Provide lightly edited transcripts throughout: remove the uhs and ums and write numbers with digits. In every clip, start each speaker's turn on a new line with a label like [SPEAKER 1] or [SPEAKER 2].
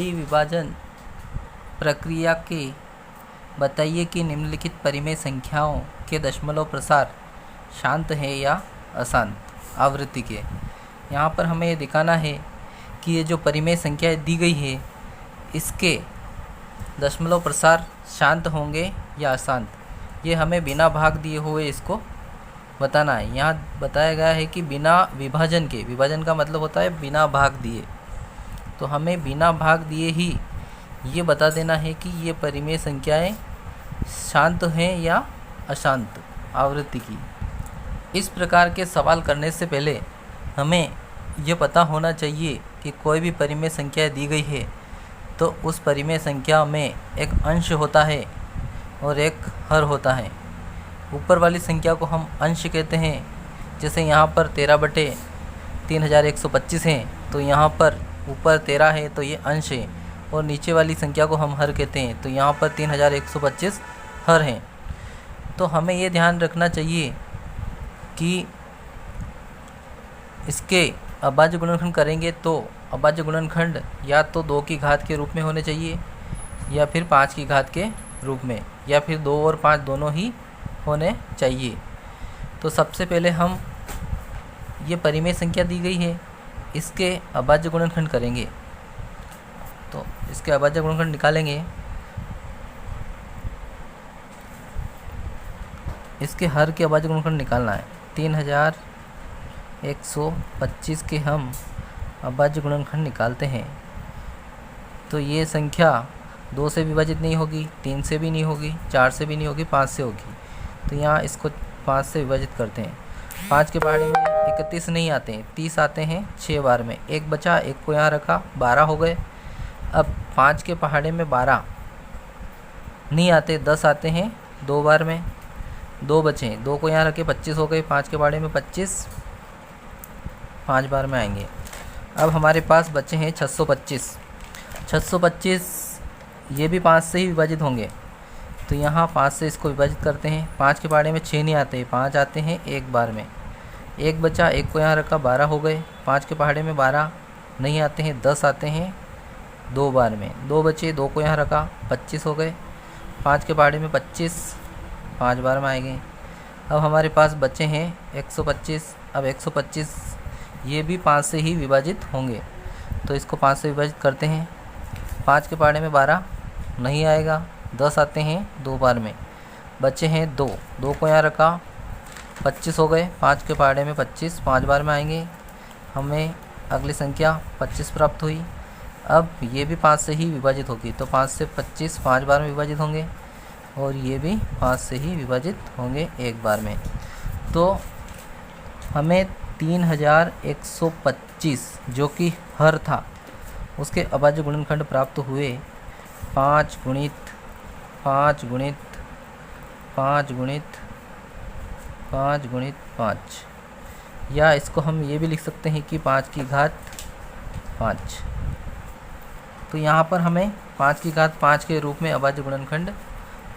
[SPEAKER 1] बड़ी विभाजन प्रक्रिया के बताइए कि निम्नलिखित परिमेय संख्याओं के दशमलव प्रसार शांत है या अशांत आवृत्ति के। यहाँ पर हमें ये दिखाना है कि ये जो परिमेय संख्याएं दी गई है इसके दशमलव प्रसार शांत होंगे या अशांत, ये हमें बिना भाग दिए हुए इसको बताना है। यहाँ बताया गया है कि बिना विभाजन के, विभाजन का मतलब होता है बिना भाग दिए, तो हमें बिना भाग दिए ही ये बता देना है कि ये परिमेय संख्याएं शांत हैं या अशांत आवृत्ति की। इस प्रकार के सवाल करने से पहले हमें ये पता होना चाहिए कि कोई भी परिमेय संख्या दी गई है तो उस परिमेय संख्या में एक अंश होता है और एक हर होता है। ऊपर वाली संख्या को हम अंश कहते हैं, जैसे यहाँ पर 13/3125 है तो यहाँ पर ऊपर 13 है तो ये अंश है, और नीचे वाली संख्या को हम हर कहते हैं, तो यहाँ पर 3125 हर हैं। तो हमें ये ध्यान रखना चाहिए कि इसके अभाज्य गुणनखंड करेंगे तो अभाज्य गुणनखंड या तो 2 की घात के रूप में होने चाहिए या फिर 5 की घात के रूप में, या फिर 2 और 5 दोनों ही होने चाहिए। तो सबसे पहले हम ये परिमेय संख्या दी गई है, इसके अभाज्य गुणनखंड करेंगे। तो इसके अभाज्य गुणनखंड निकालेंगे। इसके हर के अभाज्य गुणनखंड निकालना है। 3125 के हम अभाज्य गुणनखंड निकालते हैं तो ये संख्या 2 से विभाजित नहीं होगी, 3 से भी नहीं होगी, 4 से भी नहीं होगी, 5 से होगी। तो यहाँ इसको 5 से विभाजित करते हैं। 5 के पहाड़े में 31 नहीं आते हैं, 30 आते हैं 6 बार में। एक बचा, एक को यहाँ रखा, 12 हो गए। अब 5 के पहाड़े में 12 नहीं आते, 10 आते हैं 2 बार में। 2 बचे, 2 को यहाँ रखे, 25 हो गए। 5 के पहाड़े में 25 5 बार में आएंगे। अब हमारे पास बचे हैं 625। 625 ये भी 5 से ही विभाजित होंगे, तो यहाँ 5 से इसको विभाजित करते हैं। 5 के पहाड़े में 6 नहीं आते, 5 आते हैं 1 बार में। एक बचा, एक को यहाँ रखा, 12 हो गए। 5 के पहाड़े में 12 नहीं आते हैं, 10 आते हैं 2 बार में। 2 बचे, 2 को यहाँ रखा, 25 हो गए। 5 के पहाड़े में 25 5 बार में आएंगे। अब हमारे पास बचे हैं 125। अब 125 ये भी 5 से ही विभाजित होंगे, तो इसको 5 से विभाजित करते हैं। 5 के पहाड़े में 12 नहीं आएगा, 10 आते हैं 2 बार में। बचे हैं 2 को यहाँ रखा, 25 हो गए। 5 के पहाड़े में 25 5 बार में आएंगे। हमें अगली संख्या 25 प्राप्त हुई। अब ये भी 5 से ही विभाजित होगी, तो 5 से 25 5 बार में विभाजित होंगे, और ये भी 5 से ही विभाजित होंगे 1 बार में। तो हमें 3125 जो कि हर था उसके अभाज्य गुणनखंड प्राप्त हुए 5 गुणित 5 गुणित 5 गुणित 5 गुणित 5, या इसको हम ये भी लिख सकते हैं कि 5 की घात 5। तो यहाँ पर हमें 5 की घात 5 के रूप में अभाज्य गुणनखंड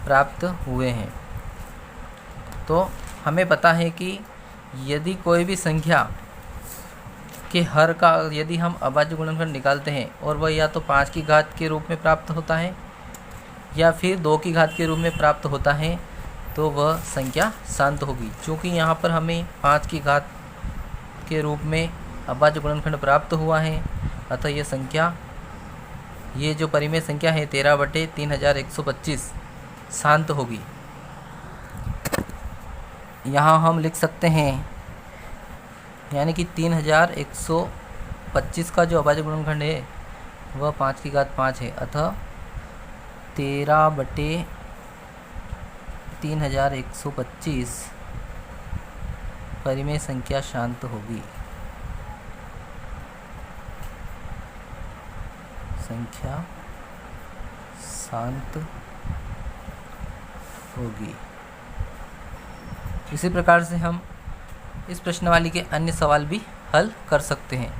[SPEAKER 1] प्राप्त हुए हैं। तो हमें पता है कि यदि कोई भी संख्या के हर का यदि हम अभाज्य गुणनखंड निकालते हैं और वह या तो 5 की घात के रूप में प्राप्त होता है या फिर 2 की घात के रूप में प्राप्त होता है, तो वह संख्या शांत होगी। क्योंकि यहाँ पर हमें 5 की घात के रूप में अभाज्य गुणनखंड प्राप्त हुआ है, अतः यह संख्या, ये जो परिमेय संख्या है 13/3125 शांत होगी। यहाँ हम लिख सकते हैं, यानी कि 3125 का जो अभाज्य गुणनखंड है वह 5 की घात 5 है, अतः 13/3125 परिमेय संख्या शांत होगी। संख्या शांत होगी। इसी प्रकार से हम इस प्रश्नावली के अन्य सवाल भी हल कर सकते हैं,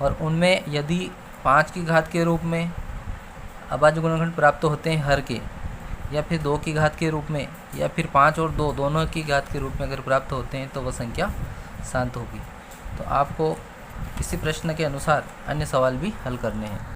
[SPEAKER 1] और उनमें यदि 5 की घात के रूप में अभाज्य गुणनखंड प्राप्त होते हैं हर के, या फिर 2 की घात के रूप में, या फिर 5 और 2 दोनों की घात के रूप में अगर प्राप्त होते हैं तो वह संख्या शांत होगी। तो आपको इसी प्रश्न के अनुसार अन्य सवाल भी हल करने हैं।